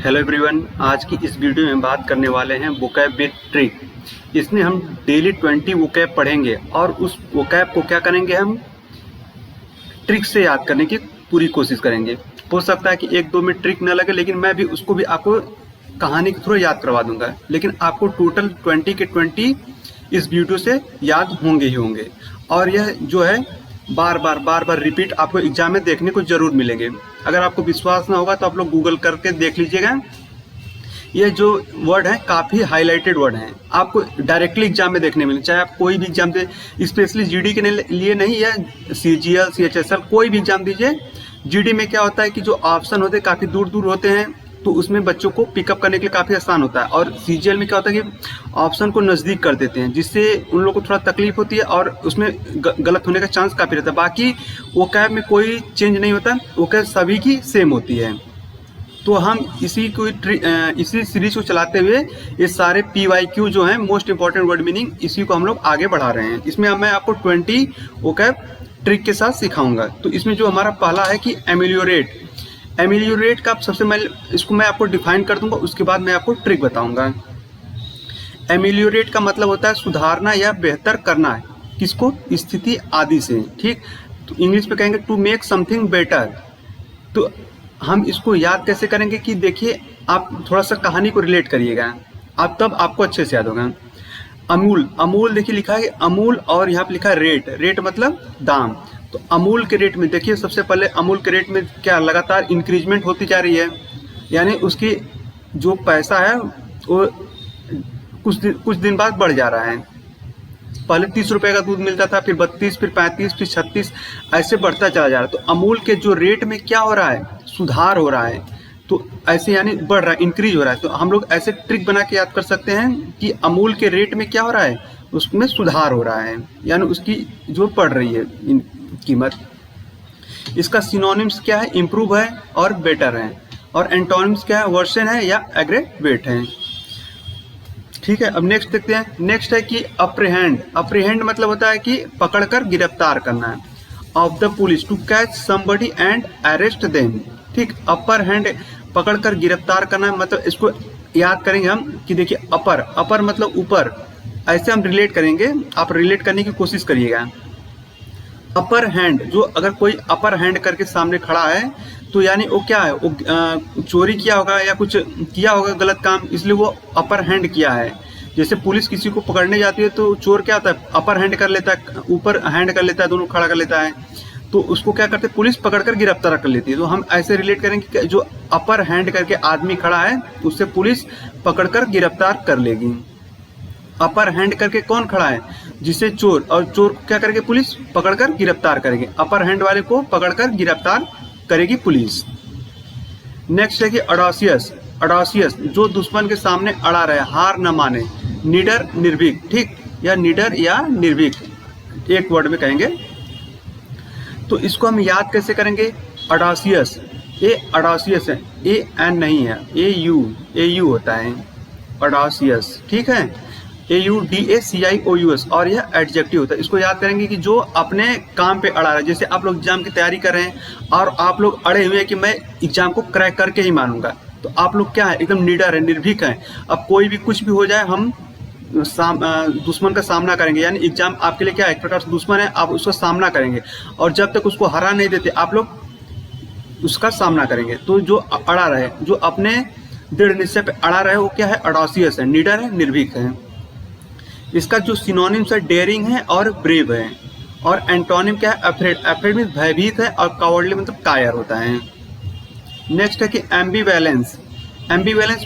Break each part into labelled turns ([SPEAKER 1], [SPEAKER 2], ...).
[SPEAKER 1] Hello everyone, आज की इस वीडियो में बात करने वाले हैं वोकैब विद ट्रिक। इसमें हम डेली 20 वोकैब पढ़ेंगे और उस वोकैब को क्या करेंगे, हम ट्रिक से याद करने की पूरी कोशिश करेंगे। हो सकता है कि एक दो में ट्रिक न लगे, लेकिन मैं भी उसको भी आपको कहानी के थ्रू याद करवा दूंगा, लेकिन आपको टोटल 20 के 20 इस वीडियो से याद होंगे ही होंगे। और यह जो है बार बार रिपीट आपको एग्जाम में देखने को जरूर मिलेंगे। अगर आपको विश्वास ना होगा तो आप लोग गूगल करके देख लीजिएगा। ये जो वर्ड है काफ़ी हाईलाइटेड वर्ड हैं, आपको डायरेक्टली एग्जाम में देखने मिलेंगे। चाहे आप कोई भी एग्जाम दे, स्पेशली जीडी के लिए नहीं, या सीजीएल सीएचएसएल कोई भी एग्जाम दीजिए। जीडी में क्या होता है कि जो ऑप्शन होते हैं काफ़ी दूर दूर होते हैं, तो उसमें बच्चों को पिकअप करने के लिए काफ़ी आसान होता है। और सीजीएल में क्या होता है कि ऑप्शन को नज़दीक कर देते हैं, जिससे उन लोगों को थोड़ा तकलीफ होती है और उसमें गलत होने का चांस काफ़ी रहता है। बाकी वोकैब में कोई चेंज नहीं होता, वोकैब सभी की सेम होती है। तो हम इसी सीरीज को चलाते हुए ये सारे PYQ जो हैं, मोस्ट इंपॉर्टेंट वर्ड मीनिंग, इसी को हम लोग आगे बढ़ा रहे हैं। इसमें मैं आपको 20 वोकैब ट्रिक के साथ सिखाऊंगा। तो इसमें जो हमारा पहला है कि एमेलियोरेट का सबसे इसको मैं आपको डिफाइन कर दूंगा, उसके बाद मैं आपको ट्रिक बताऊंगा। एमेलियोरेट का मतलब होता है सुधारना या बेहतर करना है, किसको, स्थिति आदि से। ठीक, तो इंग्लिश में कहेंगे टू मेक समथिंग बेटर। तो हम इसको याद कैसे करेंगे कि देखिए, आप थोड़ा सा कहानी को रिलेट करिएगा, आप तब आपको अच्छे से याद होगा। अमूल देखिए लिखा है अमूल, और यहाँ पे लिखा है रेट मतलब दाम। तो अमूल के रेट में देखिए, सबसे पहले अमूल के रेट में क्या लगातार इंक्रीजमेंट होती जा रही है, यानी उसकी जो पैसा है वो कुछ दिन बाद बढ़ जा रहा है। पहले 30 रुपए का दूध मिलता था, फिर 32, फिर 35, फिर 36, ऐसे बढ़ता चला जा रहा है। तो अमूल के जो रेट में क्या हो रहा है, सुधार हो रहा है। तो ऐसे यानी बढ़ रहा है, इंक्रीज हो रहा है। तो हम लोग ऐसे ट्रिक बना के याद कर सकते हैं कि अमूल के रेट में क्या हो रहा है, उसमें सुधार हो रहा है, यानी उसकी जो बढ़ रही है कीमत। इसका सिनोनिम्स क्या है, इम्प्रूव है और बेटर है। और एंटोनिम्स क्या है, वर्सन है या एग्रेवेट है। ठीक है, अब नेक्स्ट देखते हैं। नेक्स्ट है कि अप्रीहेंड मतलब होता है कि पकड़कर गिरफ्तार करना है। Of the police to catch somebody and arrest them. ठीक, अपर हैंड पकड़कर गिरफ्तार करना है, मतलब इसको याद करेंगे हम कि देखिए अपर मतलब ऊपर, ऐसे हम रिलेट करेंगे। आप रिलेट करने की कोशिश करिएगा। अपर हैंड, जो अगर कोई अपर हैंड करके सामने खड़ा है, तो यानी वो क्या है, वो चोरी किया होगा या कुछ किया होगा गलत काम, इसलिए वो अपर हैंड किया है। जैसे पुलिस किसी को पकड़ने जाती है तो चोर क्या होता है, अपर हैंड कर लेता है, ऊपर हैंड कर लेता है, दोनों खड़ा कर लेता है, तो उसको क्या करते हैं, पुलिस पकड़कर गिरफ्तार कर लेती है। तो हम ऐसे रिलेट करेंगे कि जो अपर हैंड करके आदमी खड़ा है, उससे पुलिस पकड़कर गिरफ्तार कर लेगी। अपर हैंड करके कौन खड़ा है, जिसे चोर, और चोर को क्या करेगी, पुलिस पकड़कर गिरफ्तार करेगी। अपर हैंड वाले को पकड़कर गिरफ्तार करेगी पुलिस। नेक्स्ट है कि अडोसियस, जो दुश्मन के सामने अड़ा रहे, हार न माने। निडर निर्भीक, ठीक, या निडर या निर्भीक, एक वर्ड में कहेंगे। तो इसको हम याद कैसे करेंगे, अडोसियस, अडोसियस है, AN नहीं है, AU होता है अडोसियस। ठीक है, AUDACIOUS, और यह एडजेक्टिव होता है। इसको याद करेंगे कि जो अपने काम पे अड़ा रहा है। जैसे आप लोग एग्जाम की तैयारी कर रहे हैं और आप लोग अड़े हुए हैं कि मैं एग्जाम को क्रैक करके ही मानूंगा, तो आप लोग क्या है, एकदम निडर है, निर्भीक है। अब कोई भी कुछ भी हो जाए, हम दुश्मन का सामना करेंगे। यानी एग्जाम आपके लिए क्या है, एक प्रकार से दुश्मन है, आप उसका सामना करेंगे, और जब तक उसको हरा नहीं देते आप लोग उसका सामना करेंगे। तो जो अड़ा रहे, जो अपने दृढ़ निश्चय पे अड़ा रहे, वो क्या है, अडोसियस है, निडर है, निर्भीक है। इसका जो सिनोनिम्स है, डेयरिंग है और ब्रेव है। और एंटोनिम क्या है, अफ्रेड में भयभीत है, और कावर्डली मतलब कायर होता है। नेक्स्ट है कि एम्बिवैलेंस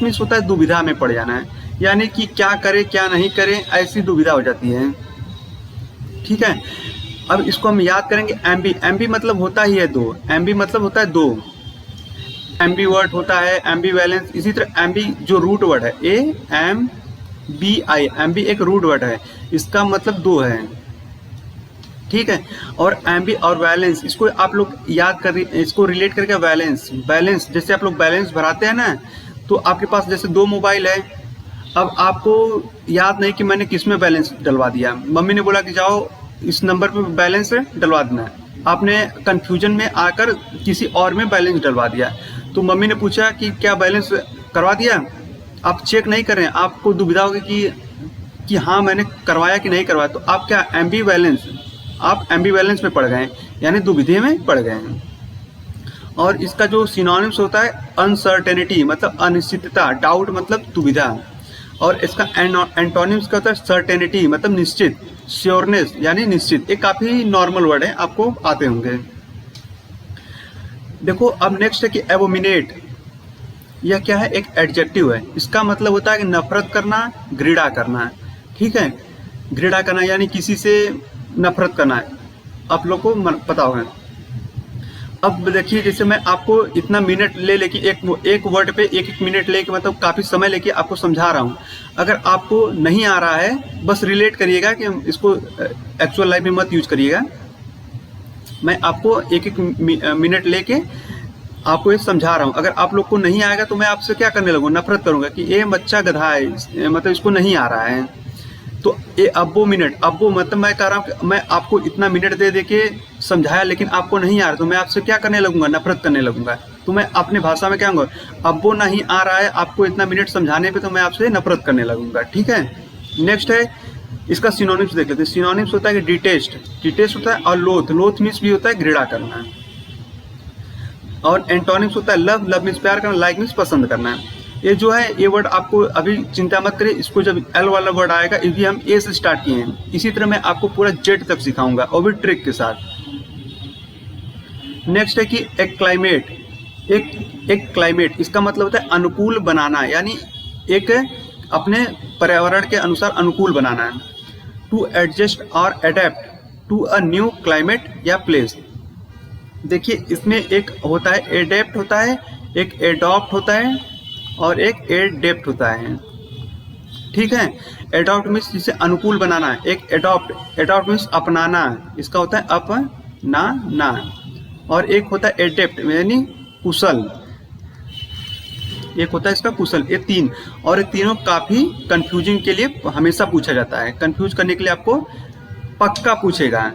[SPEAKER 1] मीन्स होता है दुविधा में पड़ जाना है, यानी कि क्या करे क्या नहीं करे, ऐसी दुविधा हो जाती है। ठीक है, अब इसको हम याद करेंगे। एम्बी मतलब होता ही है दो, एम्बी मतलब होता है दो, एम्बीवर्ट होता है, एम्बिवैलेंस। इसी तरह एम्बी जो रूट वर्ड है, AMBI, एम्बी एक रूट वर्ड है, इसका मतलब दो है। ठीक है, और एम्बी और वैलेंस, इसको आप लोग याद कर, इसको रिलेट करके बैलेंस, जैसे आप लोग बैलेंस भराते हैं ना, तो आपके पास जैसे दो मोबाइल है, अब आपको याद नहीं कि मैंने किस में बैलेंस डलवा दिया। मम्मी ने बोला कि जाओ इस नंबर पे बैलेंस डलवा देना है, आपने कंफ्यूजन में आकर किसी और में बैलेंस डलवा दिया। तो मम्मी ने पूछा कि क्या बैलेंस करवा दिया, आप चेक नहीं कर रहे हैं, आपको दुविधा होगी कि हाँ मैंने करवाया कि नहीं करवाया, तो आप क्या आप एम्बीवैलेंस में पड़ गए हैं, यानी दुविधा में पड़ गए हैं। और इसका जो सिनोनिम्स होता है अनसर्टेनिटी मतलब अनिश्चितता, डाउट मतलब दुविधा, और इसका एंटोनिम्स का होता है सर्टेनिटी मतलब निश्चित, श्योरनेस यानी निश्चित। ये काफ़ी नॉर्मल वर्ड है, आपको आते होंगे। देखो अब नेक्स्ट है कि एबोमिनेट, यह क्या है, एक एडजेक्टिव है। इसका मतलब होता है कि नफरत करना, घृणा करना, ठीक है। घृणा करना यानी किसी से नफरत करना है, आप लोग को पता होगा। अब देखिए जैसे मैं आपको इतना मिनट लेके एक वर्ड पे एक मिनट लेके मतलब काफ़ी समय लेके आपको समझा रहा हूँ। अगर आपको नहीं आ रहा है बस रिलेट करिएगा, कि इसको एक्चुअल लाइफ में मत यूज करिएगा। मैं आपको एक मिनट लेके आपको ये समझा रहा हूँ। अगर आप लोग को नहीं आएगा तो मैं आपसे क्या करने लगूँ, नफरत करूँगा कि ये बच्चा गधा है, मतलब इसको नहीं आ रहा है। तो ये अब्बो मतलब मैं कह रहा हूँ कि मैं आपको इतना मिनट दे के समझाया लेकिन आपको नहीं आ रहा, तो मैं आपसे क्या करने लगूंगा, नफरत करने लगूंगा। तो मैं अपनी भाषा में क्या कहूँगा, अब्बो नहीं आ रहा है आपको इतना मिनट समझाने पे, तो मैं आपसे नफरत करने लगूंगा, ठीक है। नेक्स्ट है इसका सिनोनिम्स देख लेते हैं। सिनोनिम्स होता है कि डिटेस्ट होता है, और लोथ मीन्स भी होता है घृणा करना, और एंटोनिम्स होता है लव मीन्स प्यार करना, लाइक मीन्स पसंद करना। ये जो है ये वर्ड आपको अभी चिंता मत करिए, इसको जब एल वाला वर्ड आएगा, ये भी हम ए से स्टार्ट किए हैं। इसी तरह मैं आपको पूरा जेड तक सिखाऊंगा, और भी ट्रिक के साथ। नेक्स्ट है कि एक क्लाइमेट, इसका मतलब होता है अनुकूल बनाना, यानी एक अपने पर्यावरण के अनुसार अनुकूल बनाना है। टू एडजस्ट और adapt to a new climate या प्लेस। देखिए इसमें एक होता है एडेप्ट होता है, एक एडॉप्ट होता है, और एक एडेप्ट होता है, ठीक है। एडॉप्ट मीन्स जिसे अनुकूल बनाना है, एक एडॉप्ट मीन्स अपनाना, इसका होता है अपनाना, और एक होता है एडेप्ट यानी कुशल, एक होता है इसका कुशल। ये तीन, और ये तीनों काफ़ी कंफ्यूजिंग के लिए हमेशा पूछा जाता है। कंफ्यूज करने के लिए आपको पक्का पूछेगा,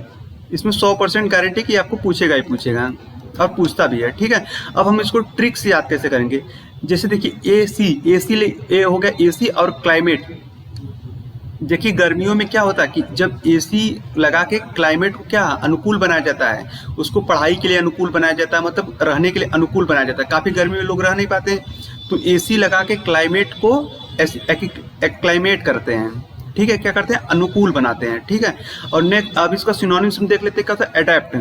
[SPEAKER 1] इसमें 100% गारंटी कि आपको पूछेगा ही पूछेगा, और पूछता भी है, ठीक है। अब हम इसको ट्रिक से याद कैसे करेंगे, जैसे देखिए ए हो गया एसी, और क्लाइमेट। देखिए गर्मियों में क्या होता है कि जब एसी लगा के क्लाइमेट को क्या अनुकूल बनाया जाता है, उसको पढ़ाई के लिए अनुकूल बनाया जाता है, मतलब रहने के लिए अनुकूल बनाया जाता है। काफ़ी गर्मी में लोग रह नहीं पाते, तो एसी लगा के क्लाइमेट को एक्लाइमेट करते हैं, ठीक है। क्या करते हैं, अनुकूल बनाते हैं, ठीक है। और नेक्स्ट अब इसका सिनोनिम्स हम देख लेते हैं, क्या होता है अडेप्ट,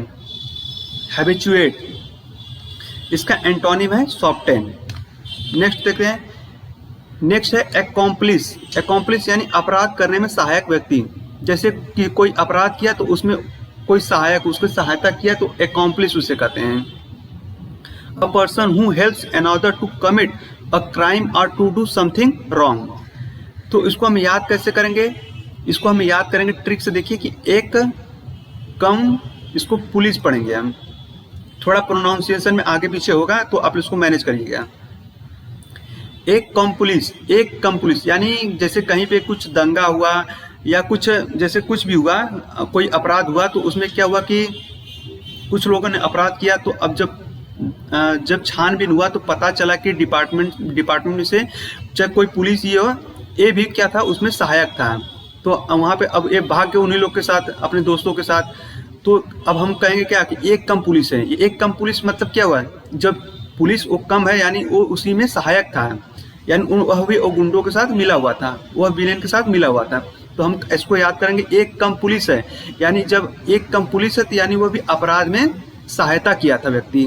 [SPEAKER 1] हैबिचुएट, इसका एंटोनिम है सॉफ्टेन। नेक्स्ट देखते हैं, नेक्स्ट है एकॉम्प्लिस यानी अपराध करने में सहायक व्यक्ति। जैसे कि कोई अपराध किया तो उसमें कोई सहायक उसको सहायता किया तो एकॉम्प्लिस उसे कहते हैं। A person who helps another to commit a crime और टू डू समथिंग रॉन्ग। तो इसको हम याद कैसे करेंगे, इसको हम याद करेंगे ट्रिक से। देखिए कि एक कम, इसको पुलिस पढ़ेंगे हम, थोड़ा प्रोनाउंसिएशन में आगे पीछे होगा तो आप इसको मैनेज करिएगा। एक कम पुलिस यानी जैसे कहीं पे कुछ दंगा हुआ या कुछ जैसे कुछ भी हुआ, कोई अपराध हुआ, तो उसमें क्या हुआ कि कुछ लोगों ने अपराध किया, तो अब जब छानबीन हुआ तो पता चला कि डिपार्टमेंट से चाहे कोई पुलिस ये भी क्या था, उसमें सहायक था। तो वहाँ पे अब ये भाग के उन्हीं लोग के साथ, अपने दोस्तों के साथ, तो अब हम कहेंगे क्या कि एक कम पुलिस है। ये एक कम पुलिस मतलब क्या हुआ, जब पुलिस वो कम है यानी वो उसी में सहायक था, यानी वह भी वो गुंडों के साथ मिला हुआ था, वह विलेन के साथ मिला हुआ था। तो हम इसको याद करेंगे, एक कम पुलिस है, यानी जब एक कम पुलिस है तो यानी वो भी अपराध में सहायता किया था व्यक्ति,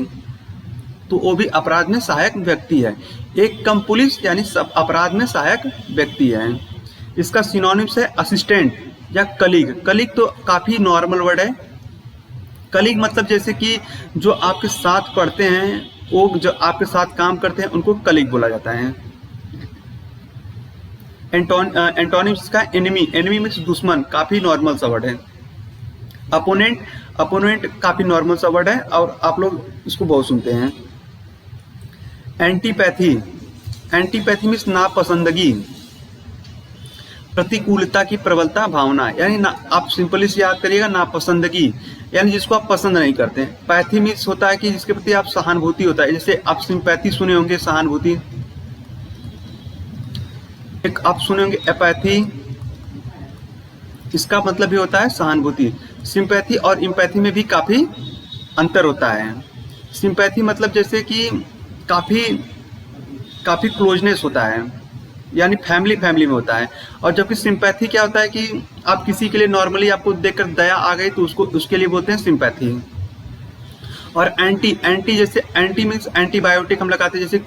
[SPEAKER 1] तो वो भी अपराध में सहायक व्यक्ति है। एक कम पुलिस यानी सब अपराध में सहायक व्यक्ति है। इसका सिनोनिम्स है असिस्टेंट या कलीग तो काफ़ी नॉर्मल वर्ड है। कलीग मतलब जैसे कि जो आपके साथ पढ़ते हैं, वो जो आपके साथ काम करते हैं, उनको कलीग बोला जाता है। एंटोनिम्स का एनिमी मीन्स दुश्मन, काफ़ी नॉर्मल सा वर्ड है। अपोनेंट काफ़ी नॉर्मल सा वर्ड है और आप लोग इसको बहुत सुनते हैं। एंटीपैथी मीन्स नापसंदगी, प्रतिकूलता की प्रबलता भावना, यानी ना, आप सिंपली से याद करिएगा, नापसंदगी यानी जिसको आप पसंद नहीं करते हैं। पैथी मीन्स होता है कि जिसके प्रति आप सहानुभूति होता है, जैसे आप सिंपैथी सुने होंगे, सहानुभूति, एक आप सुने होंगे एपैथी, इसका मतलब भी होता है सहानुभूति। सिंपैथी और इम्पैथी में भी काफ़ी अंतर होता है। सिंपैथी मतलब जैसे कि काफ़ी क्लोजनेस होता है, यानी फैमिली में होता है। और जबकि सिंपैथी क्या होता है कि आप किसी के लिए नॉर्मली आपको देखकर दया आ गई तो उसके लिए बोलते हैं सिंपैथी। और एंटी जैसे एंटी मीन्स एंटीबायोटिक हम लगाते हैं, जैसे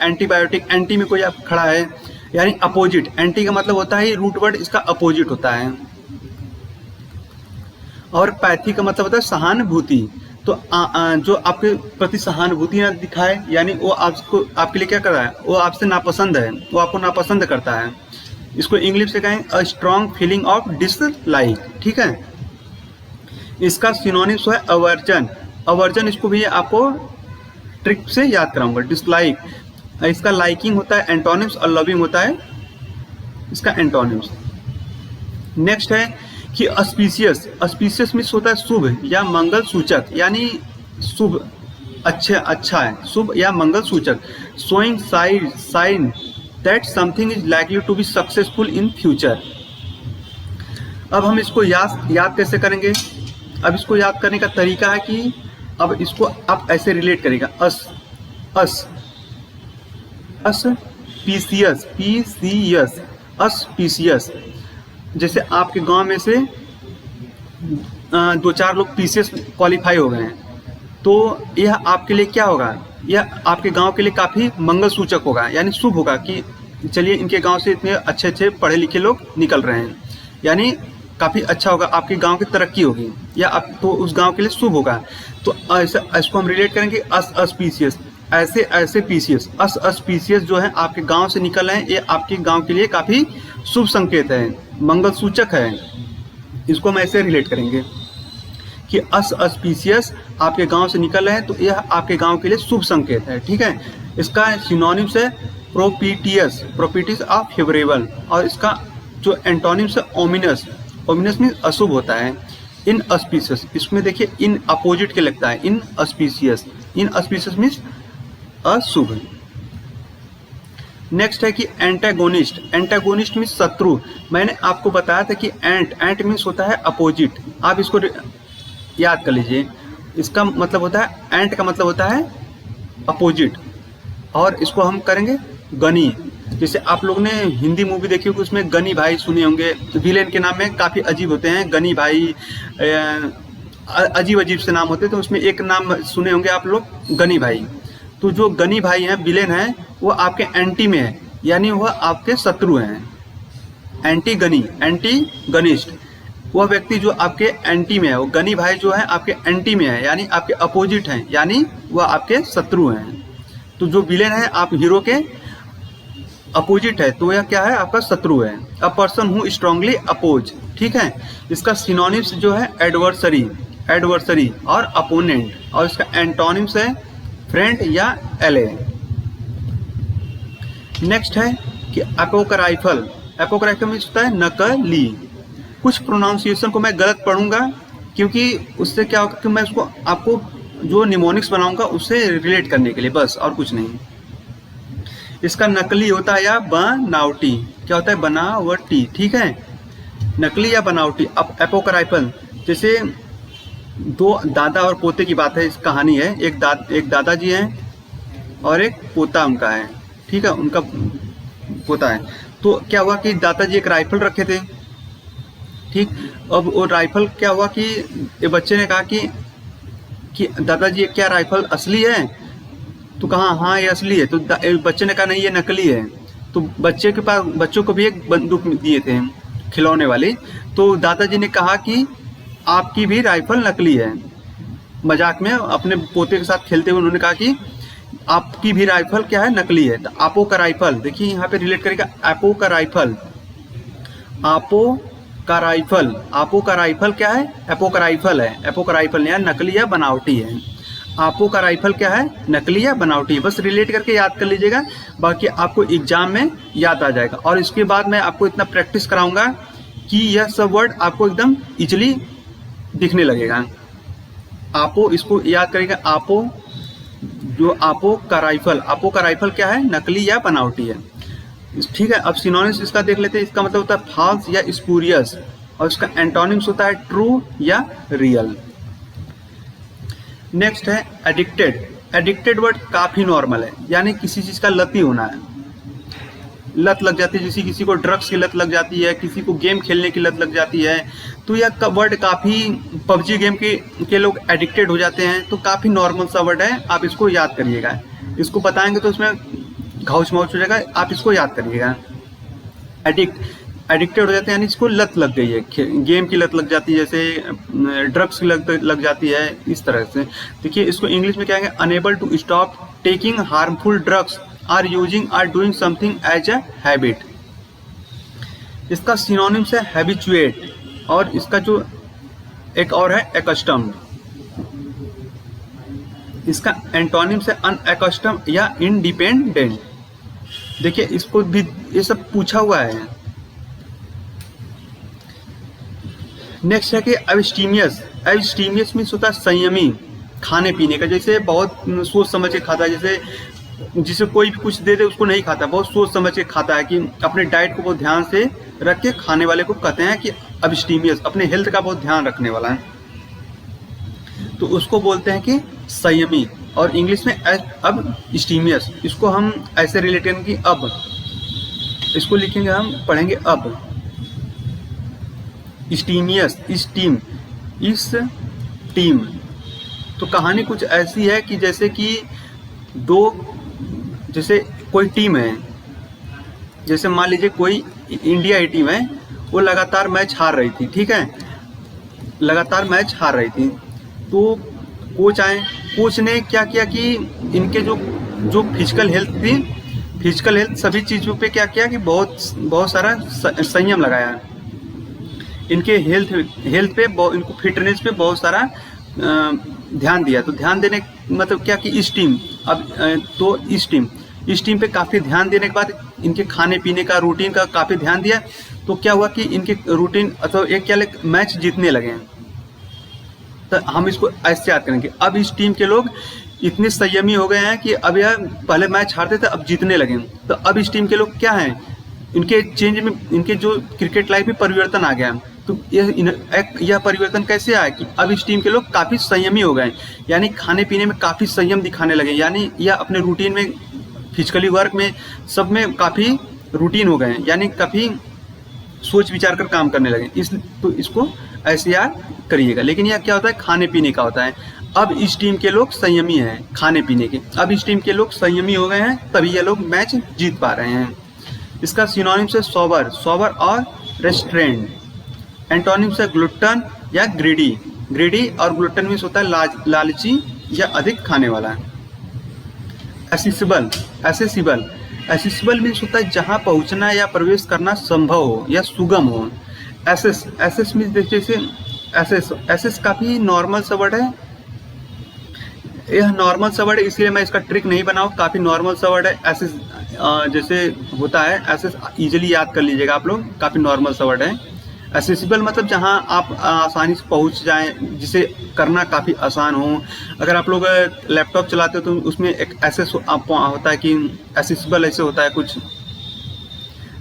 [SPEAKER 1] एंटीबायोटिक, एंटी में कोई आप खड़ा है यानी अपोजिट। एंटी का मतलब होता है रूट वर्ड इसका अपोजिट होता है। और पैथी का मतलब होता है सहानुभूति। तो जो आपके प्रति सहानुभूति ना दिखाए, यानी वो आपके लिए क्या कर रहा है, वो आपसे नापसंद है, वो आपको नापसंद करता है। इसको इंग्लिश से कहें a strong feeling of dislike, ठीक है। इसका सिनोनिम्स है अवर्जन। अवर्जन इसको भी आपको ट्रिक से याद कराऊंगा। डिसलाइक, इसका लाइकिंग होता है एंटोनिम्स, और लविंग होता है इसका एंटोनिम्स। नेक्स्ट है कि अस्पीशियस मीन्स होता है शुभ या मंगल सूचक, यानी शुभ, अच्छा है, शुभ या मंगल सूचक। Showing sign that something is likely to be successful in future. अब हम इसको याद कैसे करेंगे? अब इसको याद करने का तरीका है कि अब इसको आप ऐसे रिलेट करेगा, अस्पीशियस। जैसे आपके गांव में से 2-4 लोग पीसीएस क्वालिफाई हो गए हैं, तो यह आपके लिए क्या होगा, यह आपके गांव के लिए काफ़ी मंगल सूचक होगा, यानी शुभ होगा कि चलिए इनके गांव से इतने अच्छे पढ़े लिखे लोग निकल रहे हैं, यानी काफ़ी अच्छा होगा, आपके गांव की तरक्की होगी, या आप तो उस गांव के लिए शुभ होगा। तो ऐसा इसको हम रिलेट करेंगे अस्पीशियस, ऐसे पीसीएस, अस्पीशियस जो है आपके गांव से निकल रहे हैं, ये आपके गांव के लिए काफ़ी शुभ संकेत है, मंगल सूचक है। इसको हम ऐसे रिलेट करेंगे कि अस्पीशियस आपके गांव से निकल रहे हैं, तो यह आपके गांव के लिए शुभ संकेत है, ठीक है। इसका सिनोनिम्स है प्रोपिटियस ऑफ फेवरेबल, और इसका जो एंटोनिम्स है ओमिनस मीन्स अशुभ होता है। इन अस्पीशियस, इसमें देखिए इन अपोजिट के लगता है, इन अस्पीशियस मीन्स अशुभ। नेक्स्ट है कि एंटागोनिस्ट मीन्स शत्रु। मैंने आपको बताया था कि एंट मीन्स होता है अपोजिट, आप इसको याद कर लीजिए। इसका मतलब होता है, एंट का मतलब होता है अपोजिट, और इसको हम करेंगे गनी। जैसे आप लोग ने हिंदी मूवी देखी होगी, उसमें गनी भाई सुने होंगे, विलेन के नाम में काफ़ी अजीब होते हैं, गनी भाई, अजीब से नाम होते हैं, तो उसमें एक नाम सुने होंगे आप लोग, गनी भाई। तो जो गनी भाई हैं, विलेन हैं, वो आपके एंटी में है, यानी वह आपके शत्रु हैं। एंटीगनिस्ट, वह व्यक्ति जो आपके एंटी में है, वो गनी भाई जो है आपके एंटी में है, यानी आपके अपोजिट हैं, यानी वह आपके शत्रु हैं। तो जो विलेन है आप हीरो के अपोजिट है, तो यह क्या है, आपका शत्रु है। A person who strongly oppose, ठीक है। इसका सिनोनिम्स जो है एडवर्सरी और अपोनेंट, और इसका एंटोनिम्स है फ्रेंड या एले। नेक्स्ट है कि अपोक्राइफल मीन्स होता है नकली। कुछ प्रोनाउंसिएशन को मैं गलत पढ़ूंगा, क्योंकि उससे क्या होगा कि मैं उसको आपको जो निमोनिक्स बनाऊंगा उससे रिलेट करने के लिए, बस और कुछ नहीं। इसका नकली होता है या बनावटी, क्या होता है, बनावटी, ठीक है, नकली या बनावटी। अब एपोक्राइफल, जैसे 2 दादा और पोते की बात है, इस कहानी है। एक दादाजी हैं और एक पोता उनका है, ठीक है, उनका पोता है। तो क्या हुआ कि दादाजी एक राइफल रखे थे, ठीक। अब वो राइफल क्या हुआ कि ये बच्चे ने कहा कि दादाजी क्या राइफल असली है? तो कहा हाँ ये असली है। तो बच्चे ने कहा नहीं ये नकली है। तो बच्चों को भी एक बंदूक दिए थे खिलौने वाली। तो दादाजी ने कहा कि आपकी भी राइफल नकली है। मजाक में अपने पोते के साथ खेलते हुए उन्होंने कहा कि आपकी भी राइफल क्या है, नकली है। तो आपो का राइफल, देखिए यहाँ पे रिलेट करेगा, आपो का राइफल क्या है, एपो का राइफल है। एपो का राइफल या नकली या बनावटी है। आपो का राइफल क्या है, नकली या बनावटी है। बस रिलेट करके याद कर लीजिएगा, बाकी आपको एग्जाम में याद आ जाएगा। और इसके बाद मैं आपको इतना प्रैक्टिस कराऊंगा कि यह सब वर्ड आपको एकदम इजीली दिखने लगेगा। आपो, इसको याद करेगा, आपो का राइफल क्या है, नकली या बनावटी है। ठीक है, अब सिनोनिम्स इसका देख लेते हैं। इसका मतलब होता है फॉल्स या स्पूरियस, और इसका एंटोनिम्स होता है ट्रू या रियल। नेक्स्ट है एडिक्टेड। एडिक्टेड वर्ड काफी नॉर्मल है, यानी किसी चीज का लती होना है, लत लग जाती है, जैसे किसी को ड्रग्स की लत लग जाती है, किसी को गेम खेलने की लत लग जाती है, तो यह वर्ड काफी, पबजी गेम के लोग एडिक्टेड हो जाते हैं, तो काफी नॉर्मल सा वर्ड है, आप इसको याद करिएगा। इसको बताएंगे तो उसमें घाउच माउच हो जाएगा, आप इसको याद करिएगा। एडिक्टेड हो जाते हैं यानी इसको लत लग गई है, गेम की लत लग जाती है, जैसे ड्रग्स की लत लग जाती है, इस तरह से। देखिए इसको इंग्लिश में क्या है, unable to stop taking harmful drugs or using or doing something as a habit. इसका सिनोनिम्स है हैबिचुएट, और इसका जो एक और है एक्स्टम्ड। इसका एंटोनिम्स है अनएकस्टम्ड या इंडिपेंडेंट। देखिए इसको भी ये सब पूछा हुआ है। नेक्स्ट है कि एब्स्टीमियस। एब्स्टीमियस मीन्स होता है संयमी, खाने पीने का, जैसे बहुत सोच समझ के खाता है, जैसे जिसे कोई भी कुछ दे दे उसको नहीं खाता, बहुत सोच समझ के खाता है, कि अपने डाइट को बहुत ध्यान से रख के खाने वाले को कहते हैं कि एब्स्टीमियस, अपने हेल्थ का बहुत ध्यान रखने वाला है, तो उसको बोलते हैं कि संयमी। और इंग्लिश में अब स्टीमियस, इसको हम ऐसे रिलेट करेंगे कि अब, इसको लिखेंगे, हम पढ़ेंगे अब स्टीमियस, इस टीम। तो कहानी कुछ ऐसी है कि जैसे कि जैसे कोई टीम है, जैसे मान लीजिए कोई इंडिया की टीम है, वो लगातार मैच हार रही थी, ठीक है, लगातार मैच हार रही थी, तो कोच ने क्या किया कि इनके जो फिजिकल हेल्थ थी, फिजिकल हेल्थ सभी चीज़ों पे क्या किया कि बहुत सारा संयम लगाया, इनके हेल्थ पे, इनको फिटनेस पे बहुत सारा ध्यान दिया। तो ध्यान देने मतलब क्या कि इस टीम पे काफ़ी ध्यान देने के बाद इनके खाने पीने का, रूटीन का काफ़ी ध्यान दिया, तो क्या हुआ कि इनके रूटीन अथवा एक क्या मैच जीतने लगे हैं। तो हम इसको ऐसे याद करेंगे, अब इस टीम के लोग इतने संयमी हो गए हैं कि अब यह पहले मैच हारते थे, अब जीतने लगे। तो अब इस टीम के लोग क्या हैं, इनके चेंज में, इनके जो क्रिकेट लाइफ में परिवर्तन आ गया। तो यह परिवर्तन कैसे आया कि अब इस टीम के लोग काफ़ी संयमी हो गए, यानी खाने पीने में काफ़ी संयम दिखाने लगे, यानी यह अपने रूटीन में, फिजिकली वर्क में, सब में काफ़ी रूटीन हो गए हैं, यानी काफ़ी सोच विचार कर काम करने लगे। तो इसको ऐसे याद करिएगा। लेकिन यह क्या होता है, खाने पीने का होता है। अब इस टीम के लोग संयमी हैं खाने पीने के, अब इस टीम के लोग संयमी हो गए हैं, तभी ये लोग मैच जीत पा रहे हैं। इसका सिनोनिम्स है सोबर और रेस्ट्रेंड। एंटोनिम्स है ग्लुटन या ग्रीडी और ग्लुटन मीन्स होता है लालची या अधिक खाने वाला। एसेसिबल मीन्स होता है जहां पहुंचना या प्रवेश करना संभव हो या सुगम हो। एसेस मीन्स देखिए, एसेस काफी नॉर्मल सा वर्ड है, यह नॉर्मल सा वर्ड है, इसलिए मैं इसका ट्रिक नहीं बनाऊँ, काफी नॉर्मल सा वर्ड है। एसेस जैसे होता है, एसेस इजीली याद कर लीजिएगा आप लोग, काफी नॉर्मल सा वर्ड है। एसेसिबल मतलब जहां आप आसानी से पहुंच जाएं, जिसे करना काफ़ी आसान हो। अगर आप लोग लैपटॉप चलाते हो तो उसमें एक एसेस होता है कि एसेसिबल ऐसे होता है कुछ।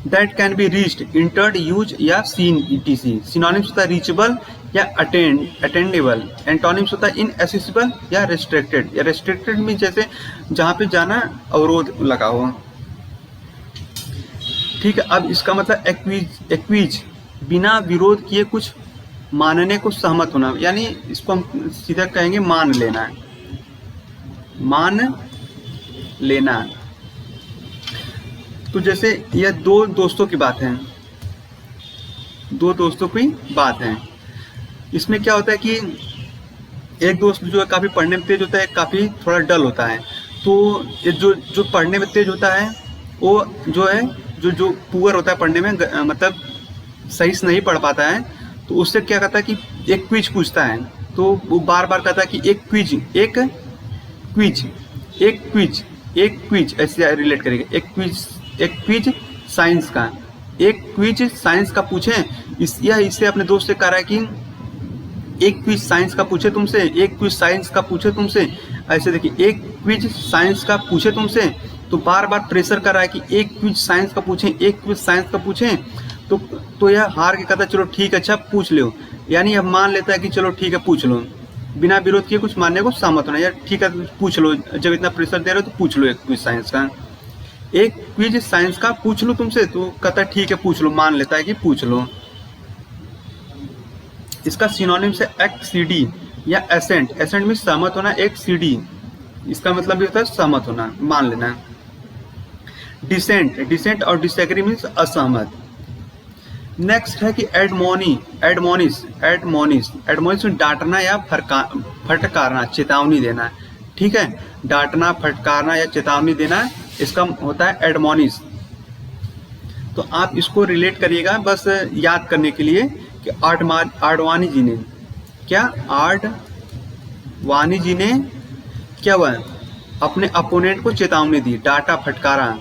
[SPEAKER 1] That can be reached, entered, use या सीन etc। सिनोनिम्स होता है रीचेबल या अटेंडेबल। एंटोनिम्स होता है इनएसेसिबल या रेस्ट्रिक्टेड। या रेस्ट्रिक्टेड मीन जैसे जहाँ पे जाना अवरोध लगा हो, ठीक है। अब इसका मतलब एक्वीज, बिना विरोध किए कुछ मानने को सहमत होना, यानी इसको हम सीधा कहेंगे मान लेना। तो जैसे यह दो दोस्तों की बात है, इसमें क्या होता है कि एक दोस्त जो है काफ़ी पढ़ने में तेज होता है, काफ़ी थोड़ा डल होता है। तो ये जो पढ़ने में तेज होता है, वो जो है जो पुअर होता है पढ़ने में, मतलब सही से नहीं पढ़ पाता है, तो उससे क्या कहता है कि एक क्विज पूछता है, तो वो बार बार कहता है कि एक क्विज ऐसे रिलेट करेगा। एक क्विज साइंस का पूछें, इससे अपने दोस्त से कह रहा है कि एक क्विज साइंस का पूछे तुमसे, ऐसे देखिए, एक क्विज साइंस का पूछे तुमसे, तो बार बार प्रेशर कर रहा है कि एक क्विज साइंस का पूछें, एक क्विज साइंस का पूछें, तो यह हार के कहता है चलो ठीक है, अच्छा पूछ लो। यानी अब मान लेता है कि चलो ठीक है पूछ लो, बिना विरोध किए कुछ मानने को सहमत होना, यार ठीक है पूछ लो, जब इतना प्रेशर दे रहे हो तो पूछ लो एक क्विज साइंस का, एक क्विज साइंस का पूछ लो तुमसे, तो कहता है ठीक है पूछ लो, मान लेता है कि पूछ लो। इसका सिनोनिम से एक्सीडी या एसेंट, एसेंट में सहमत होना, एक्सीडी इसका मतलब ये होता है सहमत होना, मान लेना। डिसेंट, डिसेंट और डिसएग्री मीन्स असहमत। नेक्स्ट है कि एडमोनी, एडमोनिश, एडमोनिश, एडमोनिश में डांटना या फटकारना, चेतावनी देना, ठीक है, डांटना, फटकारना या चेतावनी देना, इसका होता है एडमोनिश। तो आप इसको रिलेट करिएगा बस याद करने के लिए कि आडवाणी जी ने क्या, आडवाणी जी ने क्या हुआ, अपने अपोनेंट को चेतावनी दी, डांटा, फटकारा,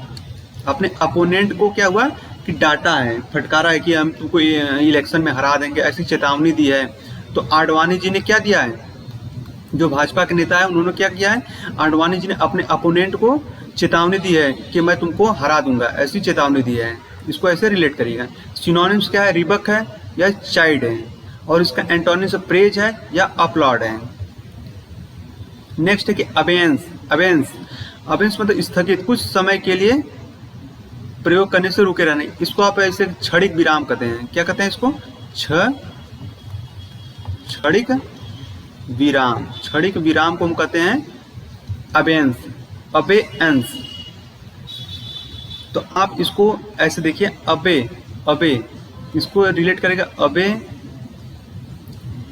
[SPEAKER 1] अपने अपोनेंट को क्या हुआ कि डांटा है, फटकारा है कि हम तुमको इलेक्शन में हरा देंगे, ऐसी चेतावनी दी है। तो आडवाणी जी ने क्या दिया है, जो भाजपा के नेता है उन्होंने क्या किया है, आडवाणी जी ने अपने अपोनेंट को चेतावनी दी है कि मैं तुमको हरा दूंगा, ऐसी चेतावनी दी है। इसको ऐसे रिलेट करिएगा। सिनोनिम्स क्या है, रिबक है या चाइल्ड है, और इसका एंटोनिम्स प्रेज है या अपलॉड है। नेक्स्ट है कि अबेंस, अबेंस, अबेंस मतलब स्थगित, कुछ समय के लिए प्रयोग करने से रुके रहने, इसको आप ऐसे क्षणिक विराम कहते हैं, क्या कहते हैं इसको, क्षणिक विराम, क्षणिक विराम को हम कहते हैं अबेंस, अबेंस। तो आप इसको ऐसे देखिए, अबे, अबे इसको रिलेट करेगा, अबे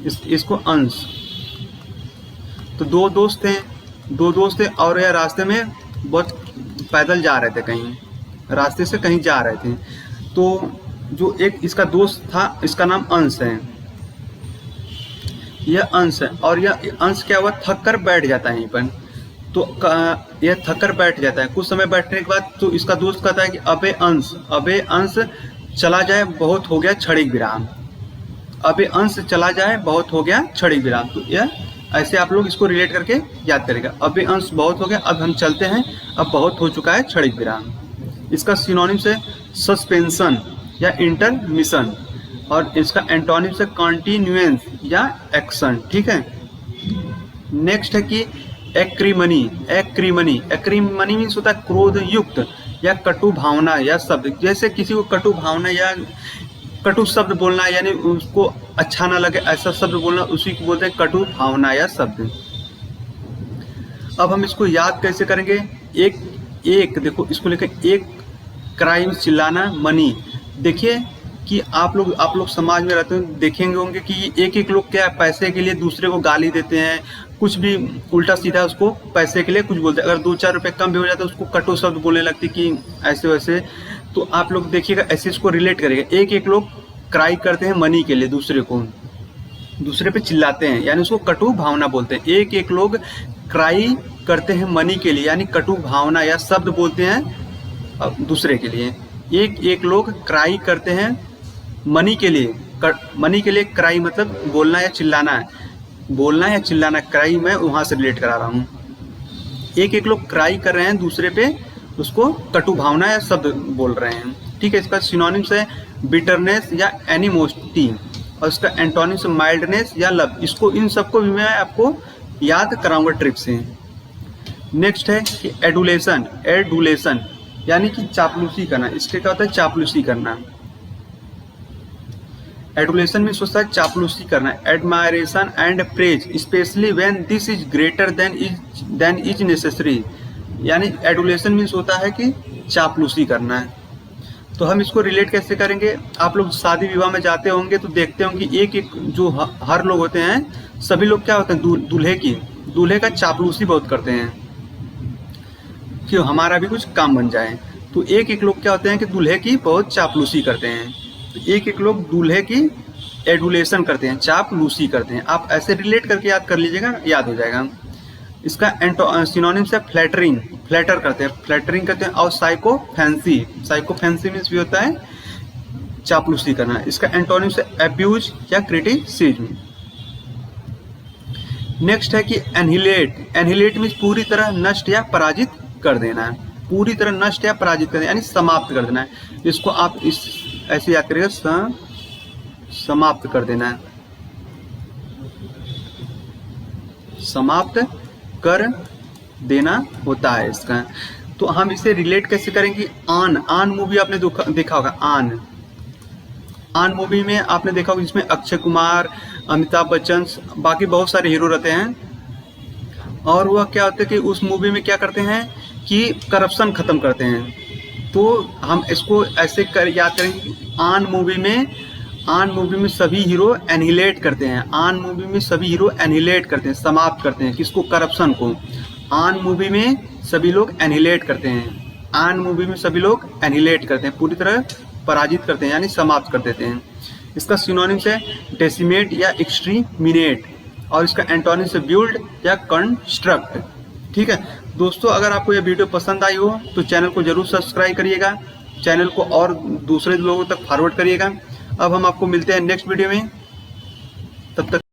[SPEAKER 1] इसको अंश। तो दो दोस्त थे और यह रास्ते में बहुत पैदल जा रहे थे, कहीं रास्ते से कहीं जा रहे थे। तो जो एक इसका दोस्त था, इसका नाम अंश है, यह अंश है, और यह अंश क्या हुआ, थक कर बैठ जाता है यहीं पर। तो यह थक कर बैठ जाता है, कुछ समय बैठने के बाद तो इसका दोस्त कहता है कि अबे अंश, अबे अंश चला जाए, बहुत हो गया क्षणिक विराम, अबे अंश चला जाए, बहुत हो गया क्षणिक विराम। तो यह ऐसे आप लोग इसको रिलेट करके याद करेगा, अबे अंश बहुत हो गया, अब हम चलते हैं, अब बहुत हो चुका है क्षणिक विराम। इसका सिनोनिम्स है सस्पेंशन या इंटरमिशन, और इसका एंटोनिम्स है कॉन्टिन्यूएंस या एक्शन, ठीक है। नेक्स्ट है कि एक्रीमनी, एक्रीमनी, एक्रीमनी मीन्स होता है क्रोध युक्त या कटु भावना या शब्द, जैसे किसी को कटु भावना या कटु शब्द बोलना, यानी उसको अच्छा ना लगे ऐसा शब्द बोलना, उसी को बोलते हैं कटु भावना या शब्द। अब हम इसको याद कैसे करेंगे, एक देखो इसको लेकर, एक क्राइम, चिल्लाना, मनी। देखिए कि आप लोग समाज में रहते हैं, देखेंगे होंगे कि एक लोग क्या पैसे के लिए दूसरे को गाली देते हैं, कुछ भी उल्टा सीधा उसको पैसे के लिए कुछ बोलते हैं, अगर 2-4 रुपए कम भी हो जाता है उसको कटु शब्द बोलने लगती कि ऐसे वैसे। तो आप लोग देखिएगा ऐसे इसको रिलेट करेगा, एक लोग क्राई करते हैं मनी के लिए, दूसरे पे चिल्लाते हैं, यानी उसको कटु भावना बोलते हैं। एक लोग क्राई करते हैं मनी के लिए, यानी कटु भावना या शब्द बोलते हैं दूसरे के लिए। एक लोग क्राई करते हैं मनी के लिए, मनी के लिए क्राई मतलब बोलना या चिल्लाना, बोलना या चिल्लाना, क्राई मैं वहां से रिलेट करा रहा हूँ। एक लोग क्राई कर रहे हैं दूसरे पे, उसको कटु भावना या शब्द बोल रहे हैं, ठीक है। इसका सिनोनिम्स है बिटरनेस या एनिमोसिटी, और इसका एंटोनिम्स माइल्डनेस या लव। इसको इन सबको भी मैं आपको याद कराऊंगा ट्रिक से। नेक्स्ट है कि एडुलेशन, एडुलेशन यानी कि चापलूसी करना, इसके क्या होता है, चापलूसी करना। एडुलेशन में सोचता है चापलूसी करना, admiration and praise specially when this is greater than is necessary, यानी एडुलेशन मीन्स होता है कि चापलूसी करना है। तो हम इसको रिलेट कैसे करेंगे, आप लोग शादी विवाह में जाते होंगे तो देखते होंगे एक जो हर लोग होते हैं, सभी लोग क्या होते हैं, दूल्हे का चापलूसी बहुत करते हैं कि हमारा भी कुछ काम बन जाए। तो एक लोग क्या होते हैं कि दूल्हे की बहुत चापलूसी करते हैं, तो एक लोग दूल्हे की एडुलेशन करते हैं, चापलूसी करते हैं। आप ऐसे रिलेट करके याद कर लीजिएगा, याद हो जाएगा। इसका सिनोनिम्स है फ्लैटरिंग, फ्लैटर करते हैं, फ्लैटरिंग करते हैं, और साइकोफेंसी, साइकोफेंसी मीन्स भी होता है चापलूसी करना। इसका एंटोनिम्स है एब्यूज या क्रिटिसिज्म। नेक्स्ट है कि एनहिलेट, एनहिलेट मीन्स पूरी तरह नष्ट या पराजित कर देना। पूरी तरह नष्ट या पराजित कर देना, यानी समाप्त कर देना है। इसको आप इस ऐसे याद करिएगा, समाप्त कर देना है, समाप्त कर देना होता है इसका। तो हम इसे रिलेट कैसे करेंगे? आन मूवी आपने देखा होगा। आन मूवी में आपने देखा होगा जिसमें अक्षय कुमार, अमिताभ बच्चन, बाकी बहुत सारे हीरो रहते हैं। और वह क्या होता है कि उस मूवी में क्या करते हैं कि करप्शन खत्म करते हैं। तो हम इसको ऐसे याद करेंगे कि आन मूवी में सभी हीरो एनिहिलेट करते हैं। आन मूवी में सभी हीरो एनिहिलेट करते हैं, समाप्त करते हैं। किसको? करप्शन को। आन मूवी में सभी लोग एनिहिलेट करते हैं। आन मूवी में सभी लोग एनिहिलेट करते हैं, पूरी तरह पराजित करते हैं, यानी समाप्त कर देते हैं। इसका सिनोनिम्स है डेसिमेट या एक्सट्रीमिनेट, और इसका एंटोनिम से बिल्ड या कंस्ट्रक्ट। ठीक है दोस्तों, अगर आपको यह वीडियो पसंद आई हो तो चैनल को जरूर सब्सक्राइब करिएगा, चैनल को और दूसरे लोगों तक फॉरवर्ड करिएगा। अब हम आपको मिलते हैं नेक्स्ट वीडियो में, तब तक